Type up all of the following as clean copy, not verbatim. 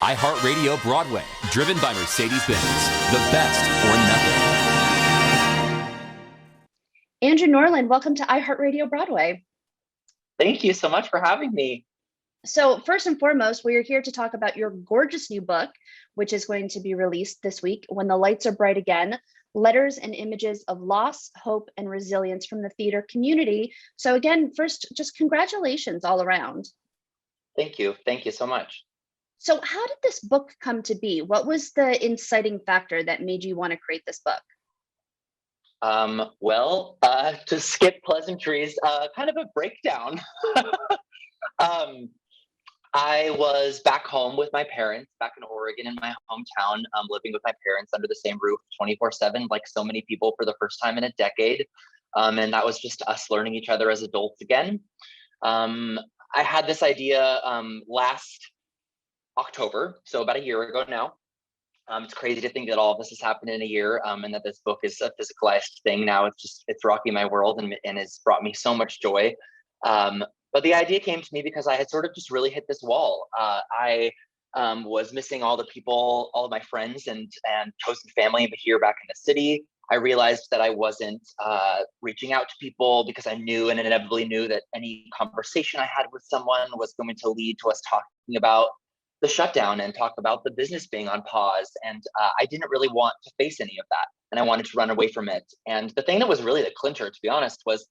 iHeartRadio Broadway, driven by Mercedes-Benz. The best or nothing. Andrew Norland, welcome to iHeartRadio Broadway. Thank you so much for having me. So first and foremost, we're here to talk about your gorgeous new book, which is going to be released this week, When the Lights Are Bright Again, Letters and Images of Loss, Hope, and Resilience from the Theater Community. So again, first, just congratulations all around. Thank you. Thank you so much. So how did this book come to be? What was the inciting factor that made you want to create this book? To skip pleasantries, kind of a breakdown. I was back home with my parents, back in Oregon in my hometown, living with my parents under the same roof 24/7, like so many people for the first time in a decade. And that was just us learning each other as adults again. I had this idea last October, so about a year ago now. It's crazy to think that all of this has happened in a year, and that this book is a physicalized thing now. It's rocking my world and it's brought me so much joy. But the idea came to me because I had sort of just really hit this wall. I was missing all the people, all of my friends and chosen family here back in the city. I realized that I wasn't reaching out to people because I knew and inevitably knew that any conversation I had with someone was going to lead to us talking about the shutdown and talk about the business being on pause. And I didn't really want to face any of that. And I wanted to run away from it. And the thing that was really the clincher, to be honest, was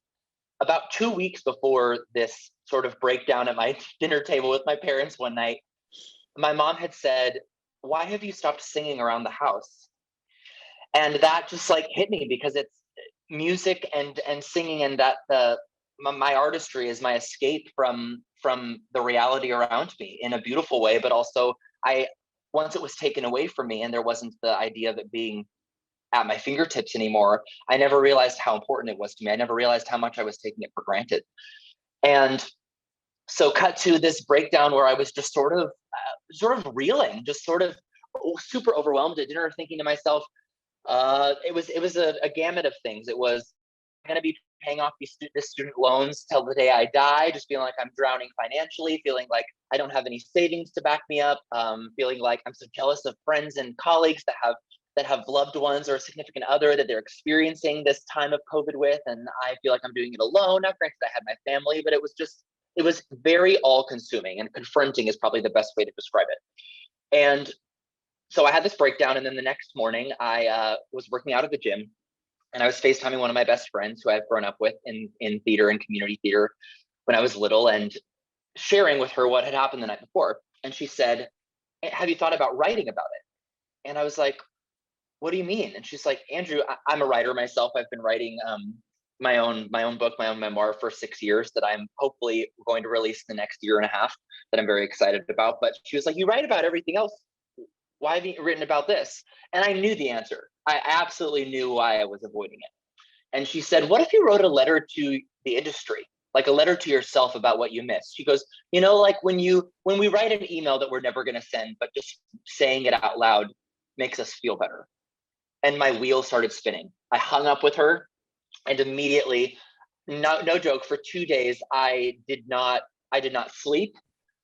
about 2 weeks before this sort of breakdown at my dinner table with my parents one night, my mom had said, "Why have you stopped singing around the house?" And that just like hit me because it's music and singing, and that my artistry is my escape from the reality around me in a beautiful way. But also, once it was taken away from me and there wasn't the idea of it being at my fingertips anymore, I never realized how important it was to me. I never realized how much I was taking it for granted. And so cut to this breakdown where I was just sort of reeling, just sort of super overwhelmed at dinner, thinking to myself, it was a gamut of things. It was going to be paying off these student loans till the day I die, just feeling like I'm drowning financially, feeling like I don't have any savings to back me up, feeling like I'm so jealous of friends and colleagues that have loved ones or a significant other that they're experiencing this time of COVID with, and I feel like I'm doing it alone. Now, granted, I had my family, but it was very all-consuming, and confronting is probably the best way to describe it. And so I had this breakdown, and then the next morning I was working out at the gym, and I was FaceTiming one of my best friends who I've grown up with in theater and community theater when I was little, and sharing with her what had happened the night before. And she said, "Have you thought about writing about it?" And I was like, "What do you mean?" And she's like, "Andrew, I'm a writer myself. I've been writing my own book, my own memoir for 6 years that I'm hopefully going to release in the next year and a half that I'm very excited about." But she was like, "You write about everything else. Why have you written about this?" And I knew the answer. I absolutely knew why I was avoiding it. And she said, "What if you wrote a letter to the industry, like a letter to yourself about what you missed?" She goes, like when we write an email that we're never going to send, but just saying it out loud makes us feel better." And my wheels started spinning. I hung up with her, and immediately, no joke, for 2 days, I did not sleep.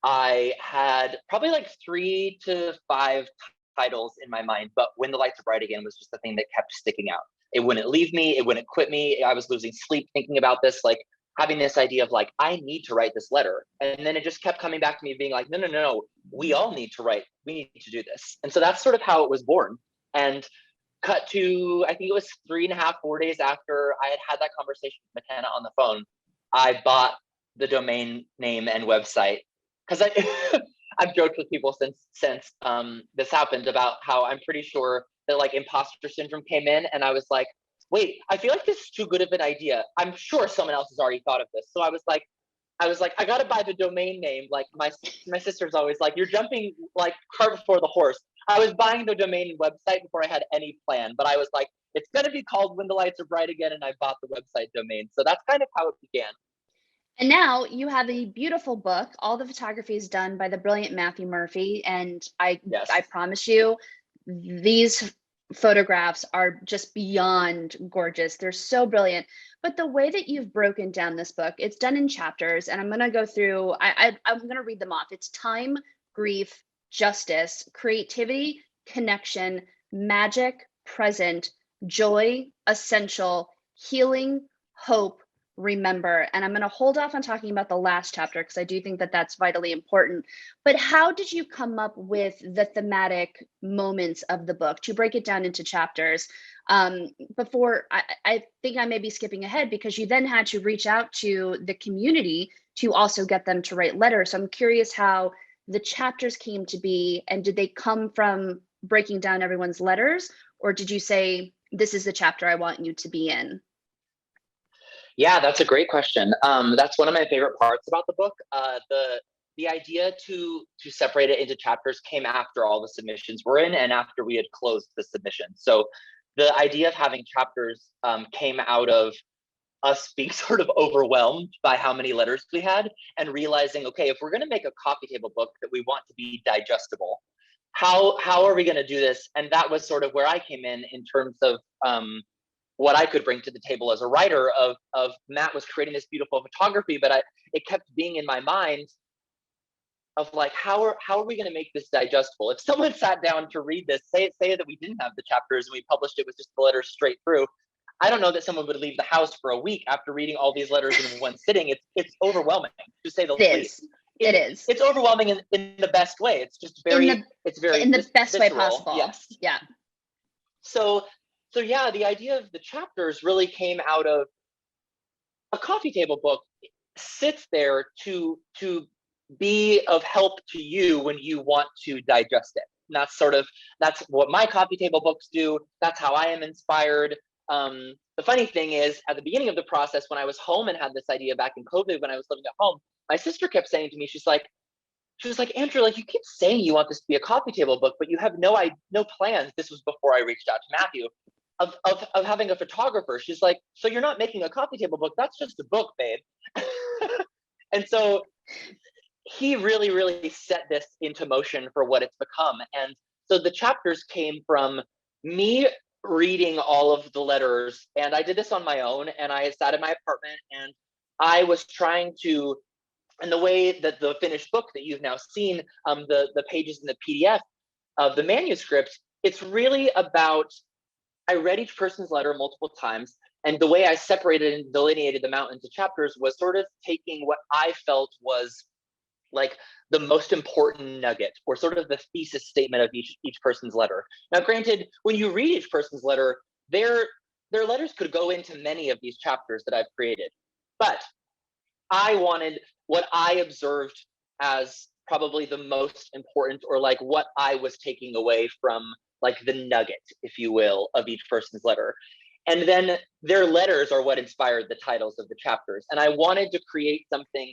I had probably like 3 to 5 titles in my mind, but When the Lights Are Bright Again was just the thing that kept sticking out. It wouldn't leave me. It wouldn't quit me. I was losing sleep thinking about this, like having this idea of like, I need to write this letter. And then it just kept coming back to me being like, no, we all need to write. We need to do this. And so that's sort of how it was born. And cut to, I think it was 3.5, 4 days after I had that conversation with McKenna on the phone, I bought the domain name and website because I've joked with people since this happened about how I'm pretty sure that like imposter syndrome came in, and I was like, wait, I feel like this is too good of an idea. I'm sure someone else has already thought of this. So I was like, I gotta buy the domain name. Like my sister's always like, you're jumping like cart before the horse. I was buying the domain website before I had any plan, but I was like, it's gonna be called When the Lights Are Bright Again, and I bought the website domain. So that's kind of how it began. And now you have a beautiful book. All the photography is done by the brilliant Matthew Murphy. And I promise you, these photographs are just beyond gorgeous. They're so brilliant. But the way that you've broken down this book, it's done in chapters. And I'm going to go through, I'm going to read them off. It's time, grief, justice, creativity, connection, magic, present, joy, essential, healing, hope, remember. And I'm going to hold off on talking about the last chapter because I do think that that's vitally important. But how did you come up with the thematic moments of the book to break it down into chapters? Before, I think I may be skipping ahead because you then had to reach out to the community to also get them to write letters. So I'm curious how the chapters came to be, and did they come from breaking down everyone's letters, or did you say, this is the chapter I want you to be in? Yeah, that's a great question. That's one of my favorite parts about the book. The idea to separate it into chapters came after all the submissions were in and after we had closed the submission. So the idea of having chapters came out of us being sort of overwhelmed by how many letters we had and realizing, okay, if we're going to make a coffee table book that we want to be digestible, how are we going to do this? And that was sort of where I came in terms of what I could bring to the table as a writer. Of Matt was creating this beautiful photography, but it kept being in my mind of like, how are we going to make this digestible? If someone sat down to read this, say that we didn't have the chapters and we published it with just the letters straight through, I don't know that someone would leave the house for a week after reading all these letters in one sitting. It's overwhelming, to say the least. It is. It's overwhelming in the best way. It's just it's very in the best way visceral. possible. Yes. Yeah. So yeah, the idea of the chapters really came out of a coffee table book sits there to be of help to you when you want to digest it. And that's what my coffee table books do. That's how I am inspired. The funny thing is, at the beginning of the process, when I was home and had this idea back in COVID, when I was living at home, my sister kept saying to me, she was like, Andrew, like, you keep saying you want this to be a coffee table book, but you have no plans. This was before I reached out to Matthew of having a photographer. She's like, so you're not making a coffee table book? That's just a book, babe. And so he really, really set this into motion for what it's become. And so the chapters came from me reading all of the letters, and I did this on my own, and I sat in my apartment and I was trying to, and the way that the finished book that you've now seen, the pages in the PDF of the manuscript, it's really about, I read each person's letter multiple times, and the way I separated and delineated them out into chapters was sort of taking what I felt was like the most important nugget, or sort of the thesis statement of each person's letter. Now, granted, when you read each person's letter, their letters could go into many of these chapters that I've created. But I wanted what I observed as probably the most important, or like what I was taking away from like the nugget, if you will, of each person's letter. And then their letters are what inspired the titles of the chapters. And I wanted to create something.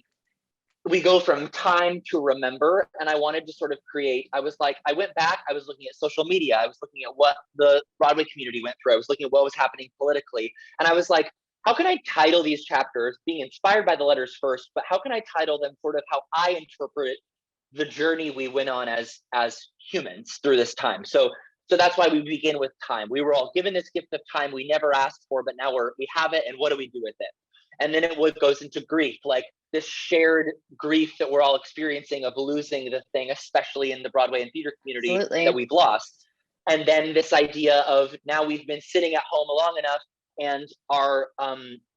We go from time to remember, and I wanted to sort of create, I went back, I was looking at social media, I was looking at what the Broadway community went through, I was looking at what was happening politically, and I was like, how can I title these chapters, being inspired by the letters first, but how can I title them sort of how I interpret the journey we went on as humans through this time. So that's why we begin with time. We were all given this gift of time we never asked for, but now we have it, and what do we do with it? And then it goes into grief, like this shared grief that we're all experiencing of losing the thing, especially in the Broadway and theater community. Absolutely. That we've lost. And then this idea of now we've been sitting at home long enough, and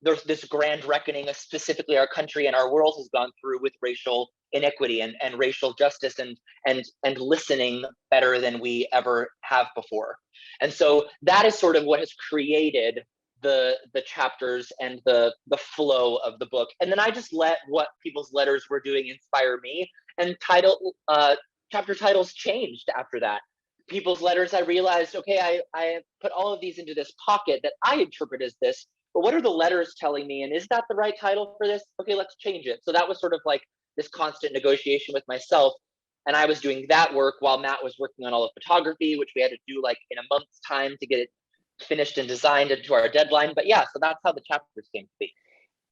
there's this grand reckoning of specifically our country and our world has gone through with racial inequity and racial justice and listening better than we ever have before. And so that is sort of what has created the chapters and the flow of the book. And then I just let what people's letters were doing inspire me, and chapter titles changed after that. People's letters, I realized, okay, I put all of these into this pocket that I interpret as this, but what are the letters telling me? And is that the right title for this? Okay, let's change it. So that was sort of like this constant negotiation with myself. And I was doing that work while Matt was working on all the photography, which we had to do like in a month's time to get it finished and designed into our deadline. But yeah, so that's how the chapters came to be.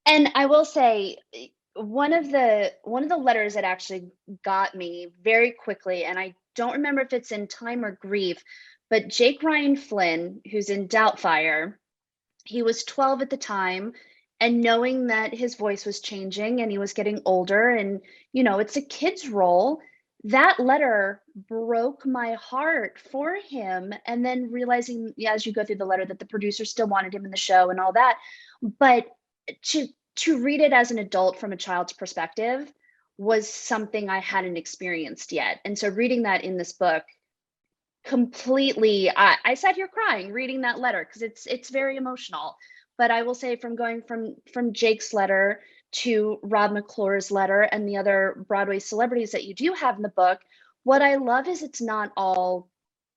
And I will say, one of the letters that actually got me very quickly, and I don't remember if it's in Time or Grief, but Jake Ryan Flynn, who's in Doubtfire, he was 12 at the time, and knowing that his voice was changing and he was getting older, and it's a kid's role, that letter broke my heart for him. And then realizing, yeah, as you go through the letter, that the producer still wanted him in the show and all that. But to read it as an adult from a child's perspective was something I hadn't experienced yet. And so reading that in this book completely, I sat here crying reading that letter because it's very emotional. But I will say, from going from Jake's letter to Rob McClure's letter and the other Broadway celebrities that you do have in the book, what I love is it's not all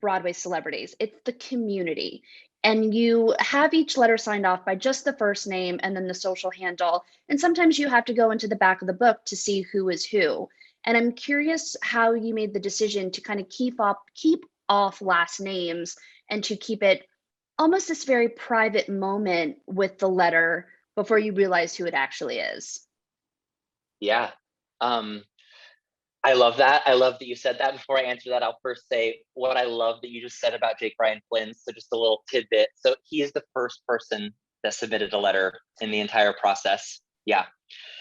Broadway celebrities, it's the community. And you have each letter signed off by just the first name and then the social handle. And sometimes you have to go into the back of the book to see who is who. And I'm curious how you made the decision to kind of keep off last names and to keep it almost this very private moment with the letter before you realize who it actually is. Yeah. I love that. I love that you said that. Before I answer that, I'll first say what I love that you just said about Jake Bryan Flynn. So just a little tidbit. So he is the first person that submitted a letter in the entire process. Yeah.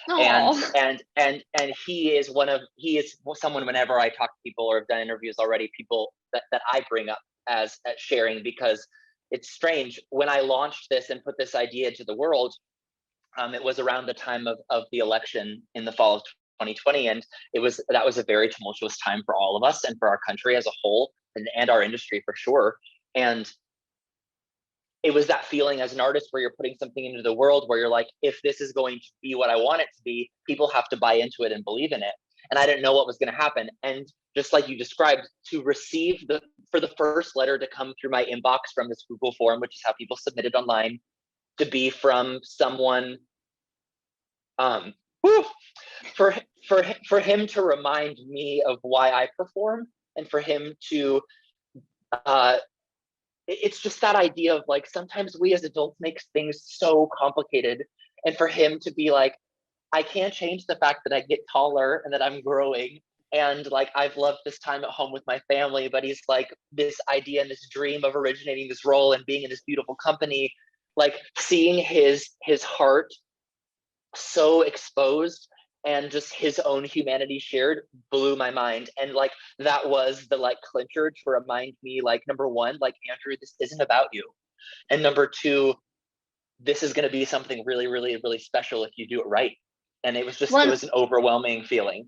And he is someone, whenever I talk to people or have done interviews already, people that I bring up as sharing, because it's strange. When I launched this and put this idea to the world, it was around the time of the election in the fall of 2020, and that was a very tumultuous time for all of us and for our country as a whole, and our industry for sure. And it was that feeling as an artist where you're putting something into the world where you're like, if this is going to be what I want it to be, people have to buy into it and believe in it. And I didn't know what was going to happen. And just like you described, to receive for the first letter to come through my inbox from this Google form, which is how people submitted online, to be from someone, for him to remind me of why I perform, and for him to, it's just that idea of like, sometimes we as adults make things so complicated, and for him to be like, I can't change the fact that I get taller and that I'm growing, and like, I've loved this time at home with my family, but he's like, this idea and this dream of originating this role and being in this beautiful company, like seeing his heart so exposed and just his own humanity shared blew my mind. And like, that was the like clincher to remind me, like, number one, like, Andrew, this isn't about you, and number two, this is going to be something really, really, really special if you do it right. And it was just, it was an overwhelming feeling.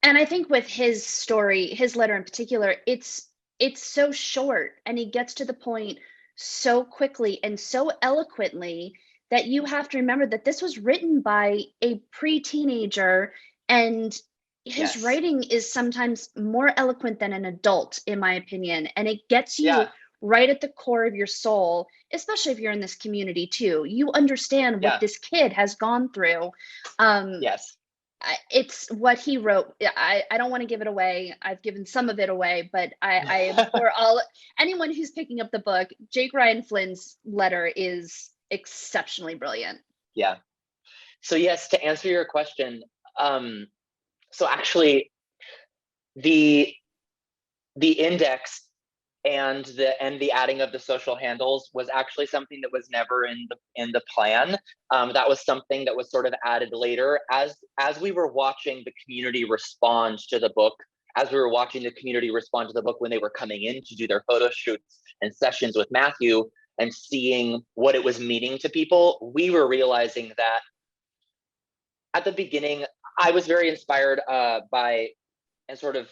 And I think with his story, his letter in particular, it's so short and he gets to the point so quickly and so eloquently that you have to remember that this was written by a pre-teenager, and his writing is sometimes more eloquent than an adult, in my opinion. And it gets you right at the core of your soul, especially if you're in this community too. You understand what this kid has gone through. It's what he wrote. I don't want to give it away. I've given some of it away, but for anyone who's picking up the book, Jake Bryan Flynn's letter is exceptionally brilliant. Yeah. So yes, to answer your question, so actually the index and the adding of the social handles was actually something that was never in the plan. That was something that was sort of added later as we were watching the community respond to the book, when they were coming in to do their photo shoots and sessions with Matthew, and seeing what it was meaning to people. We were realizing that at the beginning, I was very inspired by, and sort of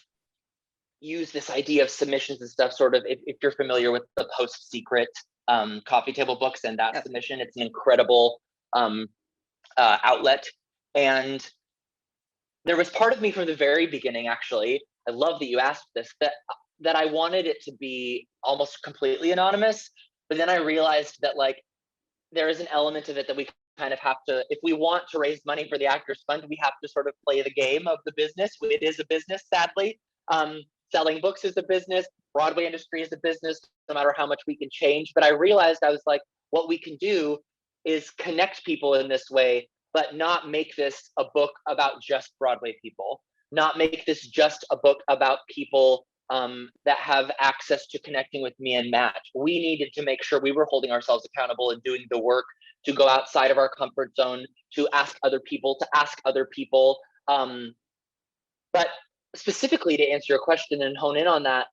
use this idea of submissions and stuff, sort of, if you're familiar with the Post Secret coffee table books and that submission, it's an incredible outlet. And there was part of me from the very beginning, actually, I love that you asked this, that I wanted it to be almost completely anonymous. But then I realized that like, there is an element of it that we kind of have to, if we want to raise money for the Actors Fund, we have to sort of play the game of the business. It is a business, sadly. Selling books is a business, Broadway industry is a business, no matter how much we can change. But I realized, I was like, what we can do is connect people in this way, but not make this a book about just Broadway people, not make this just a book about people that have access to connecting with me and Matt. We needed to make sure we were holding ourselves accountable and doing the work to go outside of our comfort zone, to ask other people. But specifically to answer your question and hone in on that,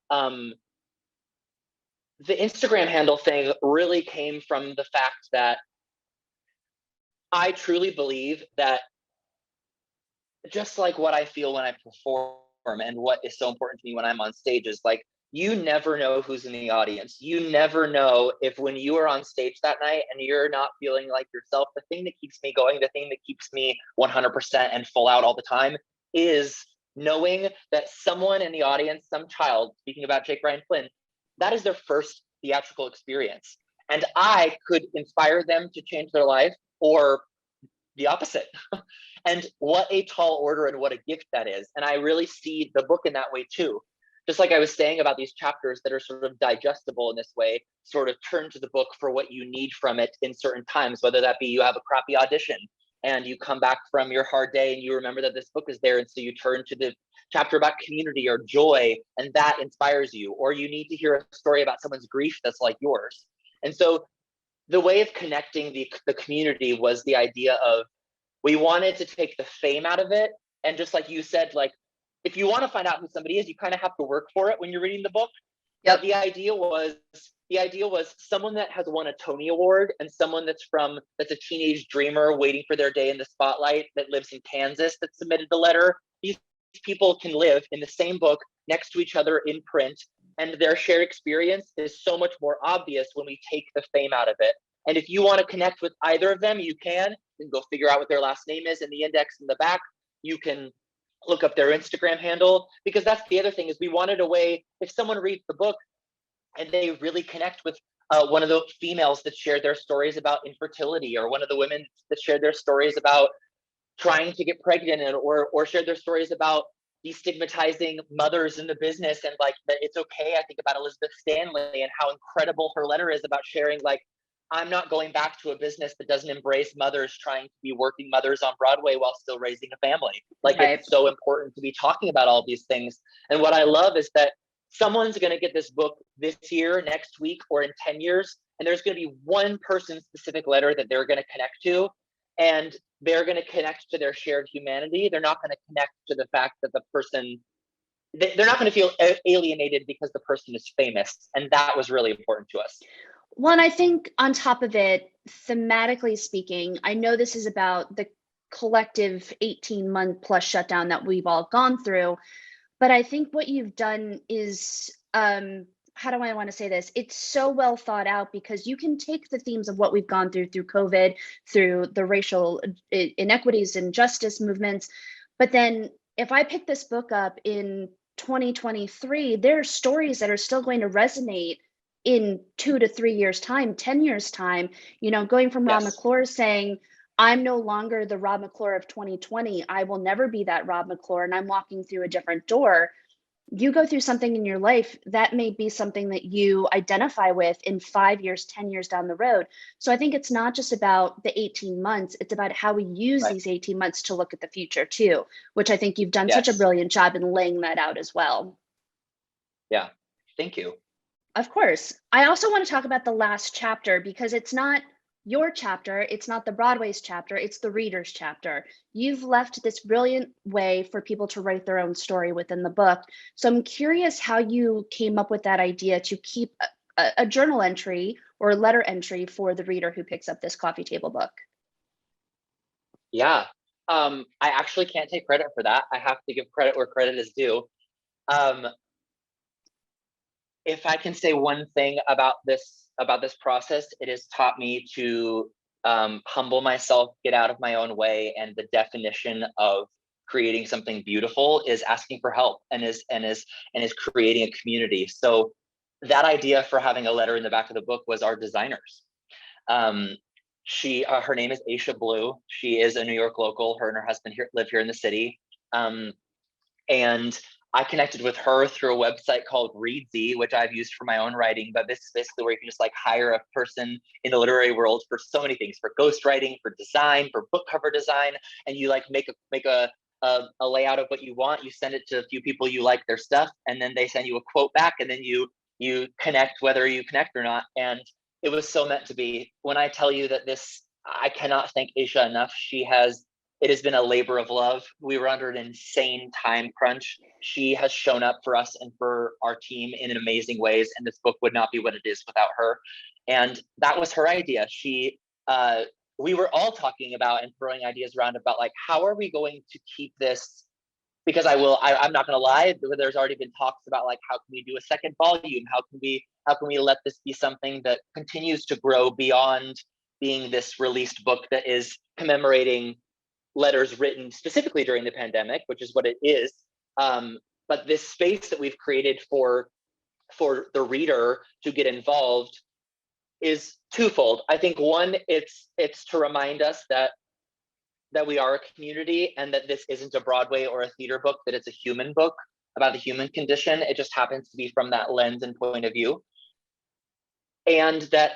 the Instagram handle thing really came from the fact that I truly believe that just like what I feel when I perform and what is so important to me when I'm on stage is like, you never know who's in the audience. You never know if when you are on stage that night and you're not feeling like yourself, the thing that keeps me going, the thing that keeps me 100% and full out all the time is knowing that someone in the audience, some child, speaking about Jake Ryan Flynn, that is their first theatrical experience. And I could inspire them to change their life or the opposite. And what a tall order and what a gift that is. And I really see the book in that way too. Just like I was saying about these chapters that are sort of digestible in this way, sort of turn to the book for what you need from it in certain times, whether that be you have a crappy audition and you come back from your hard day and you remember that this book is there. And so you turn to the chapter about community or joy, and that inspires you, or you need to hear a story about someone's grief that's like yours. And so the way of connecting the community was the idea of, we wanted to take the fame out of it. And just like you said, like, if you want to find out who somebody is, you kind of have to work for it when you're reading the book. Yep. But the idea was someone that has won a Tony Award and someone that's a teenage dreamer waiting for their day in the spotlight that lives in Kansas that submitted the letter. These people can live in the same book next to each other in print, and their shared experience is so much more obvious when we take the fame out of it. And if you want to connect with either of them, you can go figure out what their last name is in the index in the back. You can look up their Instagram handle, because that's the other thing, is we wanted a way, if someone reads the book and they really connect with one of the females that shared their stories about infertility, or one of the women that shared their stories about trying to get pregnant, or shared their stories about destigmatizing mothers in the business, and like that it's okay. I think about Elizabeth Stanley and how incredible her letter is about sharing, like, I'm not going back to a business that doesn't embrace mothers trying to be working mothers on Broadway while still raising a family. Like, right. It's so important to be talking about all these things. And what I love is that someone's going to get this book this year, next week, or in 10 years, and there's going to be one person-specific letter that they're going to connect to, and they're going to connect to their shared humanity. They're not going to connect to the fact that the person, they're not going to feel alienated because the person is famous. And that was really important to us. Well, and I think on top of it, thematically speaking, I know this is about the collective 18-month plus shutdown that we've all gone through, but I think what you've done is, how do I want to say this? It's so well thought out, because you can take the themes of what we've gone through COVID, through the racial inequities and justice movements. But then if I pick this book up in 2023, there are stories that are still going to resonate in 2 to 3 years time, 10 years time, going from Rob McClure saying, I'm no longer the Rob McClure of 2020. I will never be that Rob McClure, and I'm walking through a different door. You go through something in your life that may be something that you identify with in 5 years, 10 years down the road. So I think it's not just about the 18 months, it's about how we use these 18 months to look at the future too, which I think you've done such a brilliant job in laying that out as well. Yeah, thank you. Of course. I also want to talk about the last chapter, because it's not your chapter, it's not the Broadway's chapter, it's the reader's chapter. You've left this brilliant way for people to write their own story within the book. So I'm curious how you came up with that idea to keep a journal entry or a letter entry for the reader who picks up this coffee table book. Yeah, I actually can't take credit for that. I have to give credit where credit is due. If I can say one thing about this process, it has taught me to humble myself, get out of my own way, and the definition of creating something beautiful is asking for help, and is creating a community. So that idea for having a letter in the back of the book was our designers. Her name is Aisha Blue. She is a New York local. Her and her husband live here in the city, and I connected with her through a website called Readsy, which I've used for my own writing. But this is basically where you can just like hire a person in the literary world for so many things, for ghostwriting, for design, for book cover design, and you like make a layout of what you want. You send it to a few people you like their stuff, and then they send you a quote back, and then you connect whether you connect or not. And it was so meant to be. When I tell you that I cannot thank Aisha enough. She has it has been a labor of love. We were under an insane time crunch. She has shown up for us and for our team in amazing ways, and this book would not be what it is without her. And that was her idea. We were all talking about and throwing ideas around about like, how are we going to keep this? Because I'm not going to lie, there's already been talks about like, how can we do a second volume? How can we let this be something that continues to grow beyond being this released book that is commemorating letters written specifically during the pandemic, which is what it is. But this space that we've created for the reader to get involved is twofold. I think one, it's to remind us that we are a community and that this isn't a Broadway or a theater book, that it's a human book about the human condition. It just happens to be from that lens and point of view. And that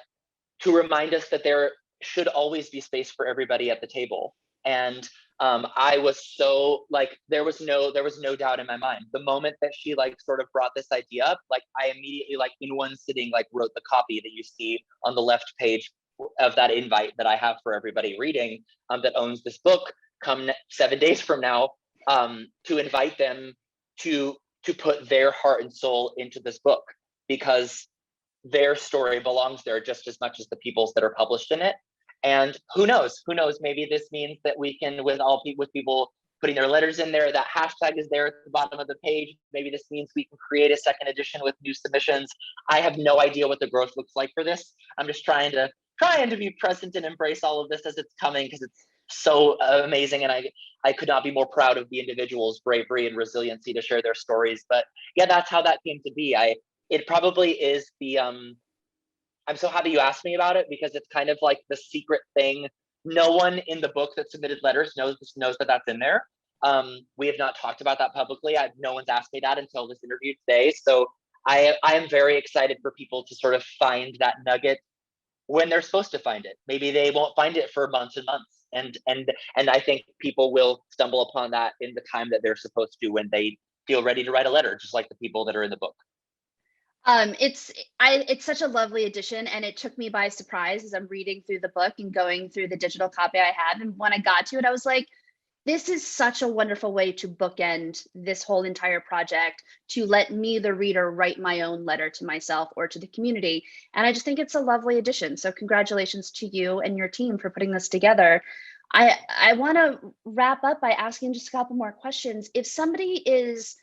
to remind us that there should always be space for everybody at the table. And I was so like, there was no doubt in my mind. The moment that she like sort of brought this idea up, like I immediately like in one sitting, like wrote the copy that you see on the left page of that invite that I have for everybody reading that owns this book come 7 days from now, to invite them to put their heart and soul into this book, because their story belongs there just as much as the people's that are published in it. And who knows, maybe this means that we can, with people putting their letters in there, that hashtag is there at the bottom of the page. Maybe this means we can create a second edition with new submissions. I have no idea what the growth looks like for this. I'm just trying to be present and embrace all of this as it's coming, because it's so amazing. And I could not be more proud of the individuals' bravery and resiliency to share their stories. But yeah, that's how that came to be. It probably is the, I'm so happy you asked me about it, because it's kind of like the secret thing. No one in the book that submitted letters knows that that's in there. We have not talked about that publicly. No one's asked me that until this interview today. So I am very excited for people to sort of find that nugget when they're supposed to find it. Maybe they won't find it for months and months. And I think people will stumble upon that in the time that they're supposed to, when they feel ready to write a letter, just like the people that are in the book. It's such a lovely addition, and it took me by surprise as I'm reading through the book and going through the digital copy I had. And when I got to it, I was like, this is such a wonderful way to bookend this whole entire project, to let me, the reader, write my own letter to myself or to the community. And I just think it's a lovely addition. So congratulations to you and your team for putting this together. I want to wrap up by asking just a couple more questions. If somebody is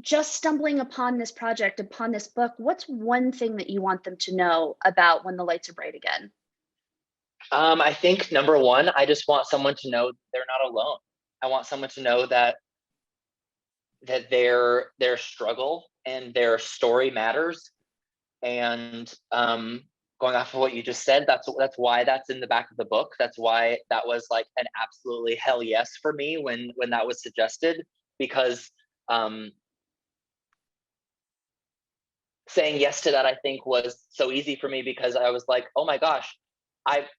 just stumbling upon this project, upon this book, what's one thing that you want them to know about When the Lights Are Bright Again? I think number one, I just want someone to know they're not alone. I want someone to know that their struggle and their story matters. And going off of what you just said, that's why that's in the back of the book. That's why that was like an absolutely hell yes for me when that was suggested, because saying yes to that, I think, was so easy for me, because I was like, oh my gosh,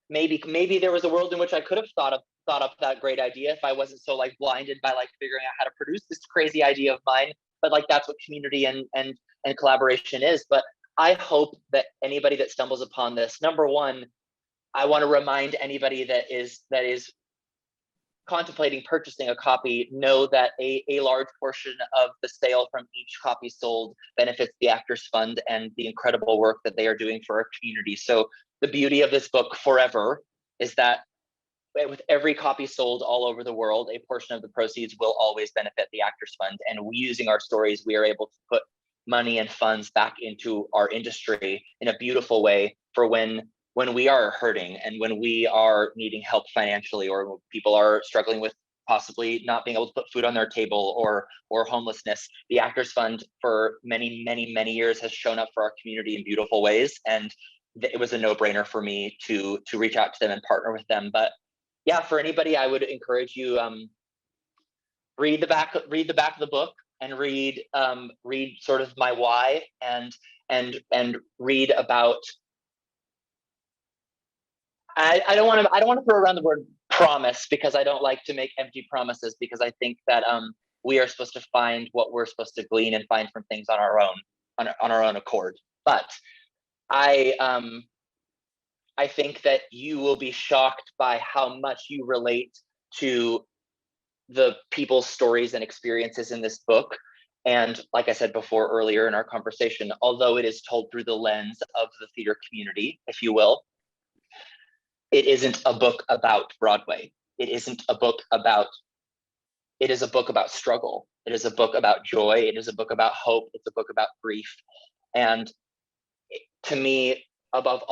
maybe there was a world in which I could have thought up that great idea if I wasn't so like blinded by like figuring out how to produce this crazy idea of mine. But like, that's what community and collaboration is. But I hope that anybody that stumbles upon this, number one, I want to remind anybody that is contemplating purchasing a copy, know that a large portion of the sale from each copy sold benefits the Actors Fund and the incredible work that they are doing for our community. So the beauty of this book forever is that with every copy sold all over the world, a portion of the proceeds will always benefit the Actors Fund. And using our stories, we are able to put money and funds back into our industry in a beautiful way for when we are hurting and when we are needing help financially, or when people are struggling with possibly not being able to put food on their table or homelessness. The Actors Fund for many, many, many years has shown up for our community in beautiful ways. And it was a no-brainer for me to reach out to them and partner with them. But yeah, for anybody, I would encourage you, read the back of the book, and read sort of my why, and read about, I don't want to throw around the word promise, because I don't like to make empty promises, because I think that we are supposed to find what we're supposed to glean and find from things on our own accord. But I think that you will be shocked by how much you relate to the people's stories and experiences in this book. And like I said before earlier in our conversation, although it is told through the lens of the theater community, if you will, it isn't a book about Broadway. It is a book about struggle. It is a book about joy. It is a book about hope. It's a book about grief. And to me, above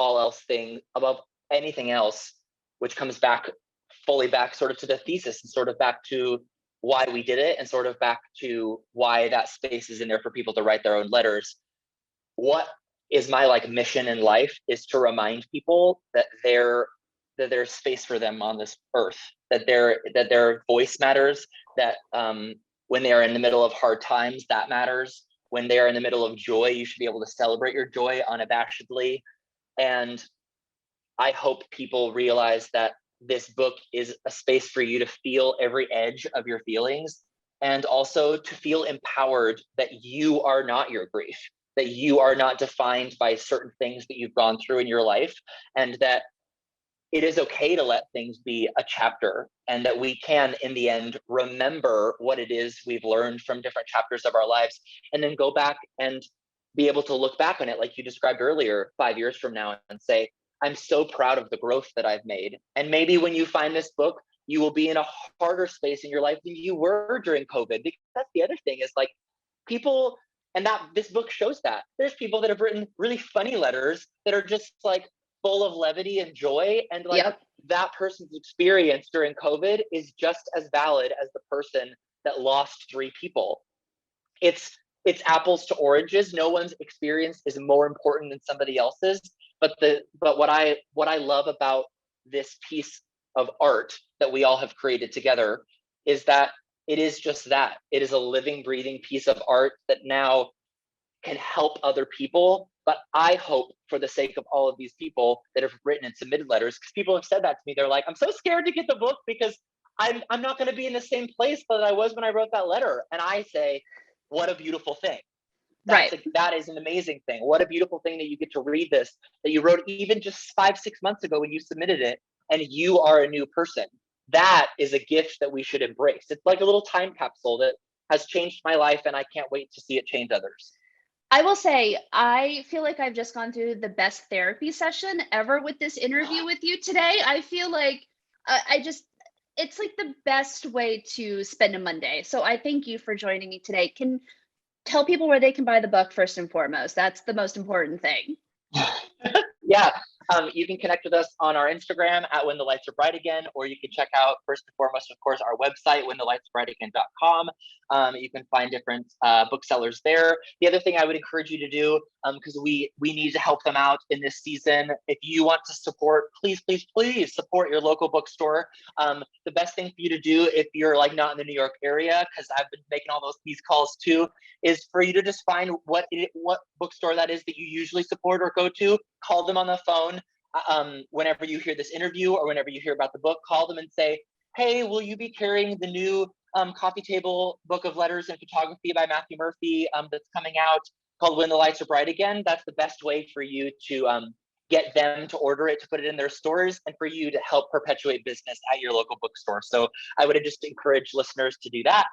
anything else, which comes fully back sort of to the thesis and sort of back to why we did it and sort of back to why that space is in there for people to write their own letters. What is my mission in life is to remind people that there's space for them on this earth, that their voice matters, that when they are in the middle of hard times, that matters. When they are in the middle of joy, you should be able to celebrate your joy unabashedly. And I hope people realize that this book is a space for you to feel every edge of your feelings, and also to feel empowered that you are not your grief, that you are not defined by certain things that you've gone through in your life, and that it is okay to let things be a chapter, and that we can, in the end, remember what it is we've learned from different chapters of our lives, and then go back and be able to look back on it, like you described earlier, 5 years from now, and say, I'm so proud of the growth that I've made. And maybe when you find this book, you will be in a harder space in your life than you were during COVID. Because that's the other thing, is people, and that this book shows that there's people that have written really funny letters that are just full of levity and joy, and that person's experience during COVID is just as valid as the person that lost 3 people. It's apples to oranges. No one's experience is more important than somebody else's. But what I love about this piece of art that we all have created together is that it is just that. It is a living, breathing piece of art that now can help other people. But I hope, for the sake of all of these people that have written and submitted letters, because people have said that to me, they're like, I'm so scared to get the book because I'm not going to be in the same place that I was when I wrote that letter. And I say, what a beautiful thing. That is an amazing thing. What a beautiful thing that you get to read this, that you wrote even just 5-6 months ago when you submitted it, and you are a new person. That is a gift that we should embrace. It's like a little time capsule that has changed my life, and I can't wait to see it change others. I will say, I feel like I've just gone through the best therapy session ever with this interview with you today. I feel like it's like the best way to spend a Monday. So I thank you for joining me today. Can tell people where they can buy the book first and foremost. That's the most important thing. Yeah. You can connect with us on our Instagram at When the Lights Are Bright Again, or you can check out, first and foremost, of course, our website, whenthelightsarbrightagain.com. You can find different booksellers there. The other thing I would encourage you to do, because we need to help them out in this season, if you want to support, please support your local bookstore. The best thing for you to do if you're not in the New York area, because I've been making all these calls too, is for you to just find what bookstore that is that you usually support or go to. Call them on the phone whenever you hear this interview, or whenever you hear about the book. Call them and say, hey, will you be carrying the new coffee table book of letters and photography by Matthew Murphy that's coming out, called When the Lights Are Bright Again? That's the best way for you to get them to order it, to put it in their stores, and for you to help perpetuate business at your local bookstore. So I would just encourage listeners to do that,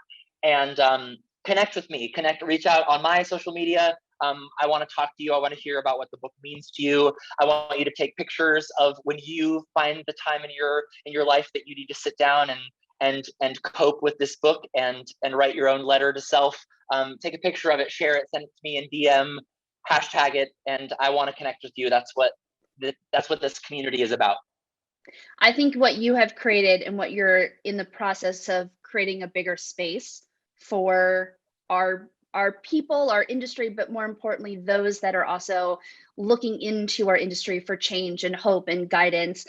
and connect with me, reach out on my social media. I want to talk to you. I want to hear about what the book means to you. I want you to take pictures of when you find the time in your life that you need to sit down and cope with this book and write your own letter to self. Take a picture of it, share it, send it to me in DM, hashtag it, and I want to connect with you. That's what this community is about. I think what you have created, and what you're in the process of creating, a bigger space for our people, our industry, but more importantly, those that are also looking into our industry for change and hope and guidance.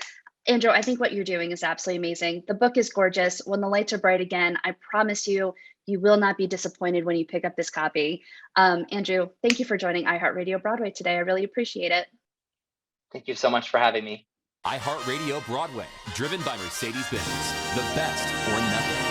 Andrew, I think what you're doing is absolutely amazing. The book is gorgeous. When the Lights Are Bright Again, I promise you, you will not be disappointed when you pick up this copy. Andrew, thank you for joining iHeartRadio Broadway today. I really appreciate it. Thank you so much for having me. iHeartRadio Broadway, driven by Mercedes-Benz, the best or nothing.